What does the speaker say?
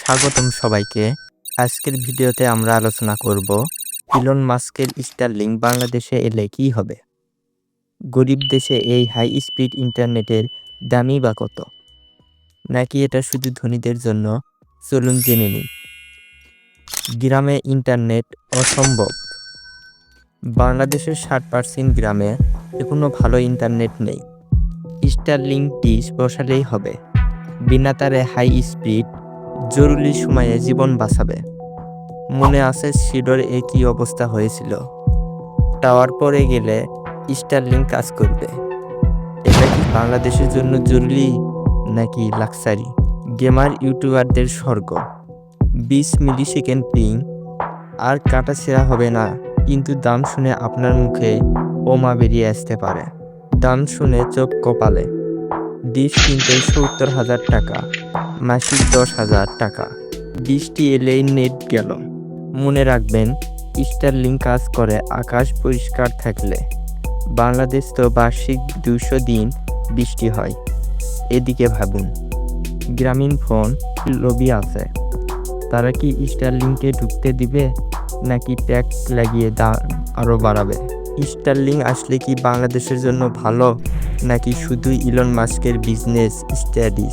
স্বাগতম সবাইকে। আজকের ভিডিওতে আমরা আলোচনা করব ইলন মাস্কের স্টারলিংক বাংলাদেশে এলে কি হবে। গরিব দেশে এই হাই স্পিড ইন্টারনেটের দামই বা কত, নাকি এটা শুধু ধনীদের জন্য? চলুন জেনে নিই। গ্রামে ইন্টারনেট অসম্ভব। বাংলাদেশের 60% গ্রামে এখনো ভালো ইন্টারনেট নেই। স্টারলিংক ডিশ বসালেই হবে। বিনা তারে হাই স্পিড, জরুরি সময়ে জীবন বাঁচাবে। মনে আছে সিডর একই অবস্থা হয়েছিল। টাওয়ার পড়ে গেলে স্টারলিংক কাজ করবে। এটা কি বাংলাদেশের জন্য জরুরি নাকি লাক্সারি? গেমার ইউটিউবারদের স্বর্গ। 20 মিলিসেকেন্ড পিং, আর কাটাছেঁড়া হবে না। কিন্তু দাম শুনে আপনার মুখে ওমা বেরিয়ে আসতে পারে। দাম শুনে চোখ কপালে। ডিশ কিনতে 70,000 টাকা, মাসিক 10,000 টাকা। বৃষ্টি এলেই নেট গেল। মনে রাখবেন, স্টারলিংক কাজ করে আকাশ পরিষ্কার থাকলে। বাংলাদেশ তো বার্ষিক 200 দিন বৃষ্টি হয়। এদিকে ভাবুন, গ্রামীণ ফোন লবি আছে, তারা কি স্টারলিংকে ঢুকতে দিবে নাকি ট্যাক্স লাগিয়ে দাম আরও বাড়াবে? স্টারলিংক আসলে কি বাংলাদেশের জন্য ভালো নাকি শুধুই ইলন মাস্কের বিজনেস স্ট্র্যাটেজি?